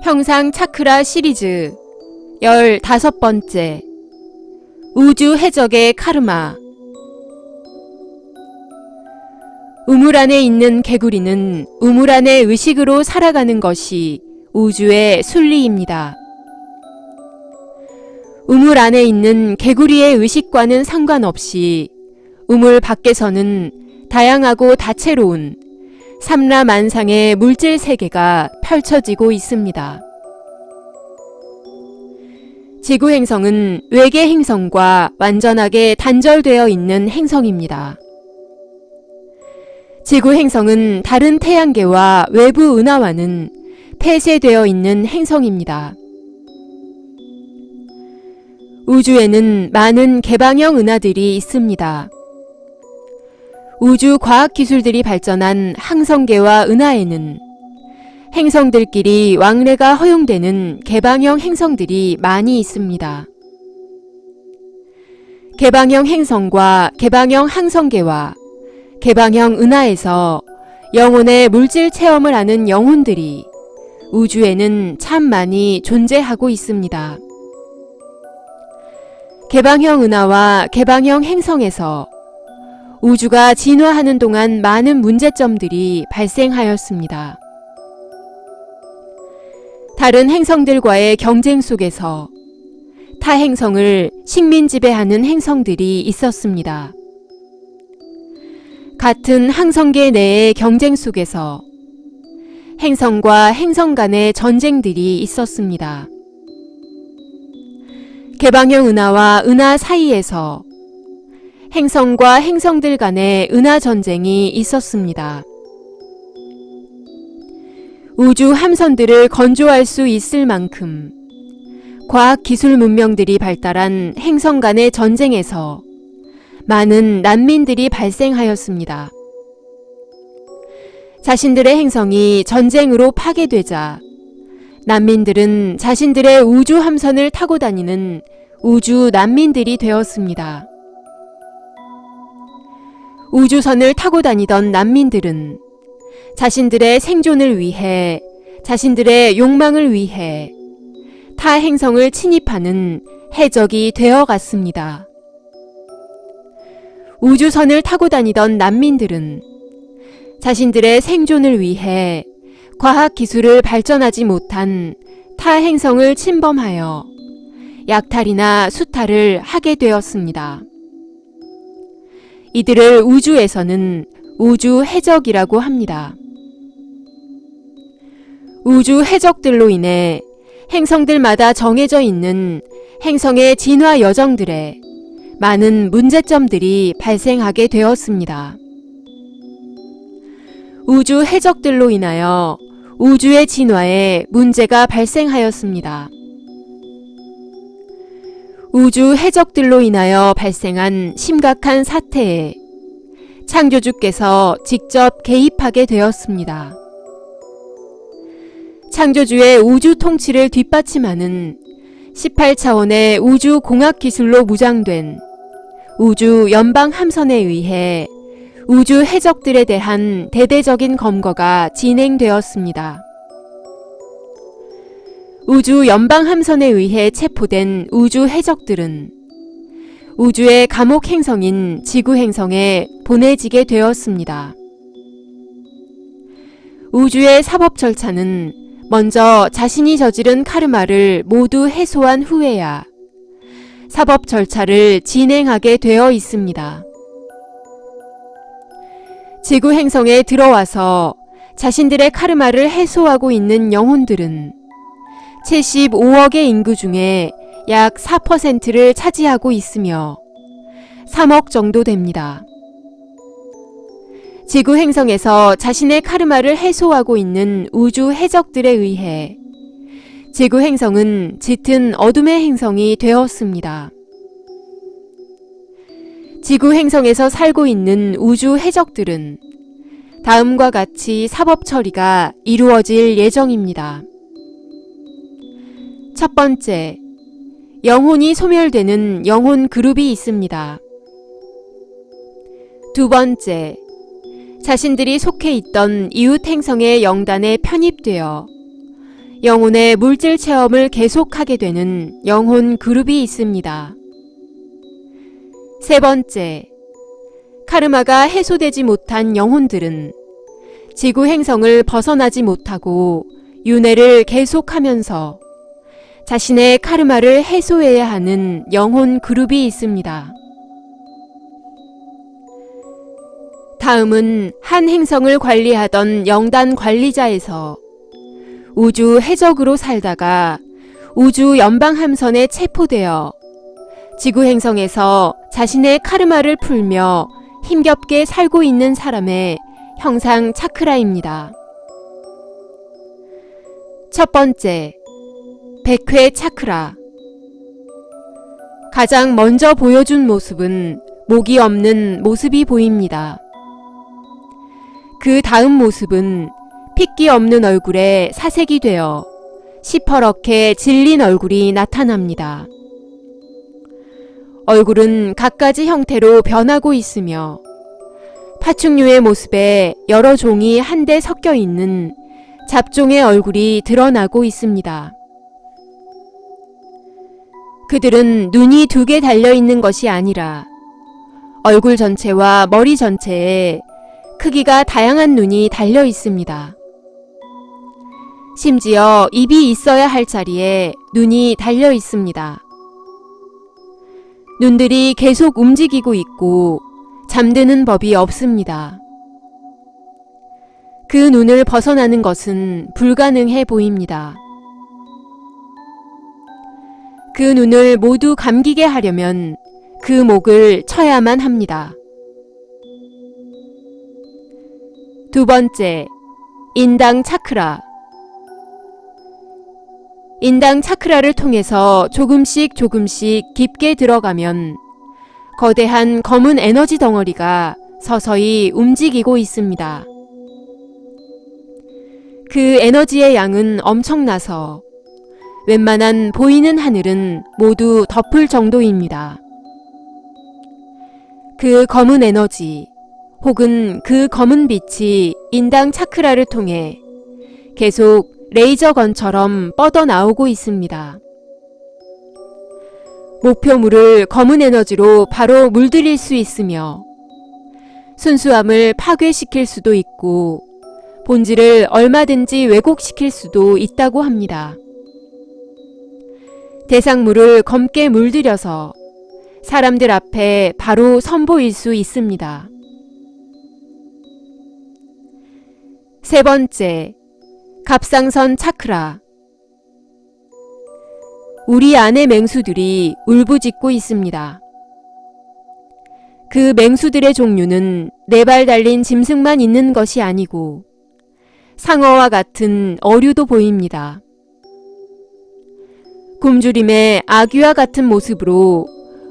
형상 차크라 시리즈 15번째 우주 해적의 카르마. 우물 안에 있는 개구리는 우물 안의 의식으로 살아가는 것이 우주의 순리입니다. 우물 안에 있는 개구리의 의식과는 상관없이 우물 밖에서는 다양하고 다채로운 삼라만상의 물질 세계가 펼쳐지고 있습니다. 지구 행성은 외계 행성과 완전하게 단절되어 있는 행성입니다. 지구 행성은 다른 태양계와 외부 은하와는 폐쇄되어 있는 행성입니다. 우주에는 많은 개방형 은하들이 있습니다. 우주 과학 기술들이 발전한 항성계와 은하에는 행성들끼리 왕래가 허용되는 개방형 행성들이 많이 있습니다. 개방형 행성과 개방형 항성계와 개방형 은하에서 영혼의 물질 체험을 하는 영혼들이 우주에는 참 많이 존재하고 있습니다. 개방형 은하와 개방형 행성에서 우주가 진화하는 동안 많은 문제점들이 발생하였습니다. 다른 행성들과의 경쟁 속에서 타 행성을 식민지배하는 행성들이 있었습니다. 같은 항성계 내의 경쟁 속에서 행성과 행성 간의 전쟁들이 있었습니다. 개방형 은하와 은하 사이에서 행성과 행성들 간의 은하 전쟁이 있었습니다. 우주 함선들을 건조할 수 있을 만큼 과학 기술 문명들이 발달한 행성 간의 전쟁에서 많은 난민들이 발생하였습니다. 자신들의 행성이 전쟁으로 파괴되자 난민들은 자신들의 우주 함선을 타고 다니는 우주 난민들이 되었습니다. 우주선을 타고 다니던 난민들은 자신들의 생존을 위해, 자신들의 욕망을 위해 타 행성을 침입하는 해적이 되어갔습니다. 우주선을 타고 다니던 난민들은 자신들의 생존을 위해 과학 기술을 발전하지 못한 타 행성을 침범하여 약탈이나 수탈을 하게 되었습니다. 이들을 우주에서는 우주 해적이라고 합니다. 우주 해적들로 인해 행성들마다 정해져 있는 행성의 진화 여정들에 많은 문제점들이 발생하게 되었습니다. 우주 해적들로 인하여 우주의 진화에 문제가 발생하였습니다. 우주 해적들로 인하여 발생한 심각한 사태에 창조주께서 직접 개입하게 되었습니다. 창조주의 우주 통치를 뒷받침하는 18차원의 우주 공학 기술로 무장된 우주 연방 함선에 의해 우주 해적들에 대한 대대적인 검거가 진행되었습니다. 우주 연방 함선에 의해 체포된 우주 해적들은 우주의 감옥 행성인 지구 행성에 보내지게 되었습니다. 우주의 사법 절차는 먼저 자신이 저지른 카르마를 모두 해소한 후에야 사법 절차를 진행하게 되어 있습니다. 지구 행성에 들어와서 자신들의 카르마를 해소하고 있는 영혼들은 75억의 인구 중에 약 4%를 차지하고 있으며 3억 정도 됩니다. 지구 행성에서 자신의 카르마를 해소하고 있는 우주 해적들에 의해 지구 행성은 짙은 어둠의 행성이 되었습니다. 지구 행성에서 살고 있는 우주 해적들은 다음과 같이 사법 처리가 이루어질 예정입니다. 첫 번째, 영혼이 소멸되는 영혼 그룹이 있습니다. 두 번째, 자신들이 속해 있던 이웃 행성의 영단에 편입되어 영혼의 물질 체험을 계속하게 되는 영혼 그룹이 있습니다. 세 번째, 카르마가 해소되지 못한 영혼들은 지구 행성을 벗어나지 못하고 윤회를 계속하면서 자신의 카르마를 해소해야 하는 영혼 그룹이 있습니다. 다음은 한 행성을 관리하던 영단 관리자에서 우주 해적으로 살다가 우주 연방함선에 체포되어 지구 행성에서 자신의 카르마를 풀며 힘겹게 살고 있는 사람의 형상 차크라입니다. 첫 번째, 백회 차크라. 가장 먼저 보여준 모습은 목이 없는 모습이 보입니다. 그 다음 모습은 핏기 없는 얼굴에 사색이 되어 시퍼렇게 질린 얼굴이 나타납니다. 얼굴은 갖가지 형태로 변하고 있으며 파충류의 모습에 여러 종이 한데 섞여 있는 잡종의 얼굴이 드러나고 있습니다. 그들은 눈이 2개 달려있는 것이 아니라 얼굴 전체와 머리 전체에 크기가 다양한 눈이 달려 있습니다. 심지어 입이 있어야 할 자리에 눈이 달려 있습니다. 눈들이 계속 움직이고 있고 잠드는 법이 없습니다. 그 눈을 벗어나는 것은 불가능해 보입니다. 그 눈을 모두 감기게 하려면 그 목을 쳐야만 합니다. 두 번째, 인당 차크라. 인당 차크라를 통해서 조금씩 깊게 들어가면 거대한 검은 에너지 덩어리가 서서히 움직이고 있습니다. 그 에너지의 양은 엄청나서 웬만한 보이는 하늘은 모두 덮을 정도입니다. 그 검은 에너지 혹은 그 검은 빛이 인당 차크라를 통해 계속 레이저건처럼 뻗어나오고 있습니다. 목표물을 검은 에너지로 바로 물들일 수 있으며 순수함을 파괴시킬 수도 있고 본질을 얼마든지 왜곡시킬 수도 있다고 합니다. 대상물을 검게 물들여서 사람들 앞에 바로 선보일 수 있습니다. 세 번째, 갑상선 차크라. 우리 안의 맹수들이 울부짖고 있습니다. 그 맹수들의 종류는 4발 달린 짐승만 있는 것이 아니고 상어와 같은 어류도 보입니다. 굶주림의 아귀와 같은 모습으로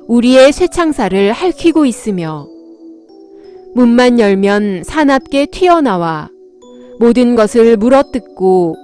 우리의 쇠창살을 핥히고 있으며 문만 열면 사납게 튀어나와 모든 것을 물어뜯고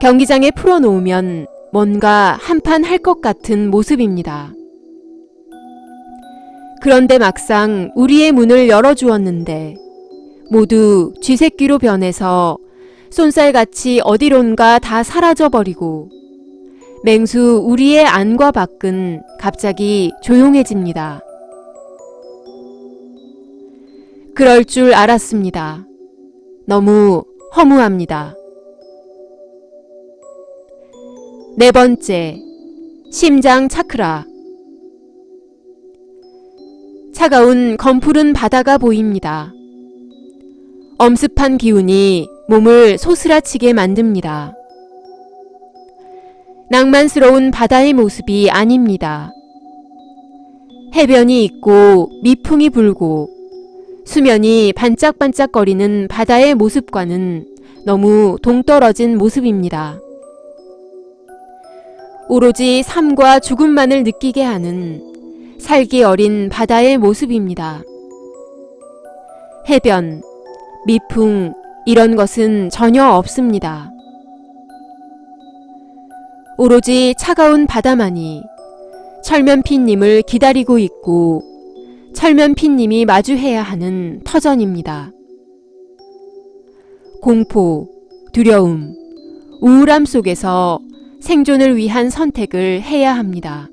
경기장에 풀어놓으면 뭔가 한판 할 것 같은 모습입니다. 그런데 막상 우리의 문을 열어주었는데 모두 쥐새끼로 변해서 쏜살같이 어디론가 다 사라져버리고 맹수 우리의 안과 밖은 갑자기 조용해집니다. 그럴 줄 알았습니다. 너무 허무합니다. 네 번째, 심장 차크라. 차가운 검푸른 바다가 보입니다. 엄습한 기운이 몸을 소스라치게 만듭니다. 낭만스러운 바다의 모습이 아닙니다. 해변이 있고 미풍이 불고 수면이 반짝반짝거리는 바다의 모습과는 너무 동떨어진 모습입니다. 오로지 삶과 죽음만을 느끼게 하는 살기 어린 바다의 모습입니다. 해변, 미풍, 이런 것은 전혀 없습니다. 오로지 차가운 바다만이 철면피님을 기다리고 있고 철면피님이 마주해야 하는 터전입니다. 공포, 두려움, 우울함 속에서 생존을 위한 선택을 해야 합니다.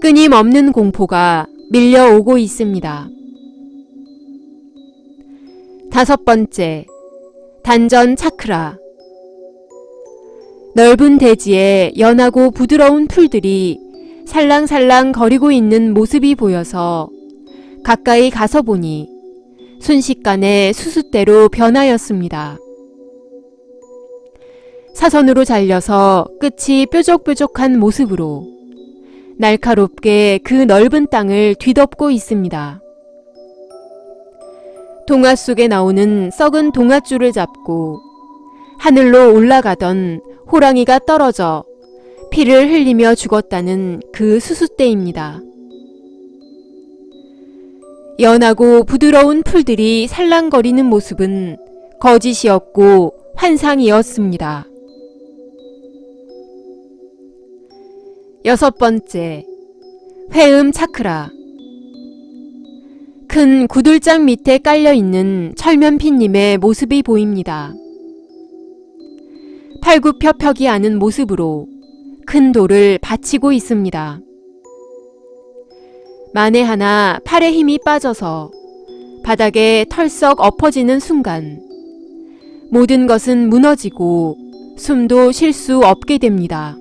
끊임없는 공포가 밀려오고 있습니다. 5번째, 단전 차크라. 넓은 대지에 연하고 부드러운 풀들이 살랑살랑 거리고 있는 모습이 보여서 가까이 가서 보니 순식간에 수숫대로 변하였습니다. 사선으로 잘려서 끝이 뾰족뾰족한 모습으로 날카롭게 그 넓은 땅을 뒤덮고 있습니다. 동화 속에 나오는 썩은 동아줄을 잡고 하늘로 올라가던 호랑이가 떨어져 피를 흘리며 죽었다는 그 수숫대입니다. 연하고 부드러운 풀들이 살랑거리는 모습은 거짓이었고 환상이었습니다. 6번째, 회음 차크라. 큰 구들장 밑에 깔려있는 철면피님의 모습이 보입니다. 팔굽혀펴기 하는 모습으로 큰 돌을 받치고 있습니다. 만에 하나 팔에 힘이 빠져서 바닥에 털썩 엎어지는 순간 모든 것은 무너지고 숨도 쉴 수 없게 됩니다.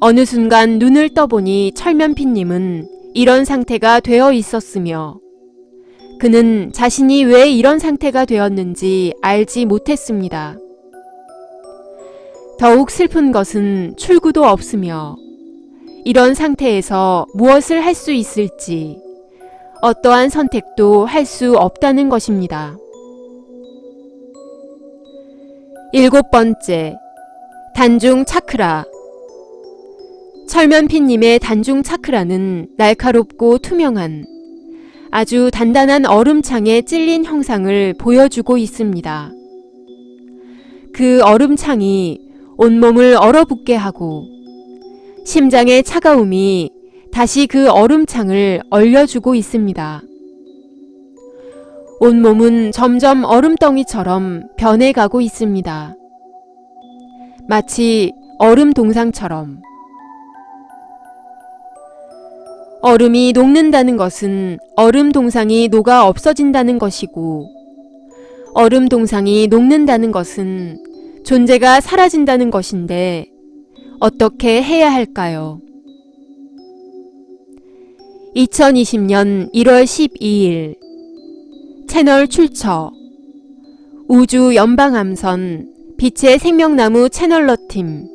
어느 순간 눈을 떠보니 철면피님은 이런 상태가 되어 있었으며 그는 자신이 왜 이런 상태가 되었는지 알지 못했습니다. 더욱 슬픈 것은 출구도 없으며 이런 상태에서 무엇을 할 수 있을지 어떠한 선택도 할 수 없다는 것입니다. 7번째, 단중 차크라. 철면피님의 단중 차크라는 날카롭고 투명한 아주 단단한 얼음창에 찔린 형상을 보여주고 있습니다. 그 얼음창이 온몸을 얼어붙게 하고 심장의 차가움이 다시 그 얼음창을 얼려주고 있습니다. 온몸은 점점 얼음덩이처럼 변해가고 있습니다. 마치 얼음 동상처럼. 얼음이 녹는다는 것은 얼음 동상이 녹아 없어진다는 것이고 얼음 동상이 녹는다는 것은 존재가 사라진다는 것인데 어떻게 해야 할까요? 2020년 1월 12일 채널 출처 우주연방함선 빛의 생명나무 채널러 팀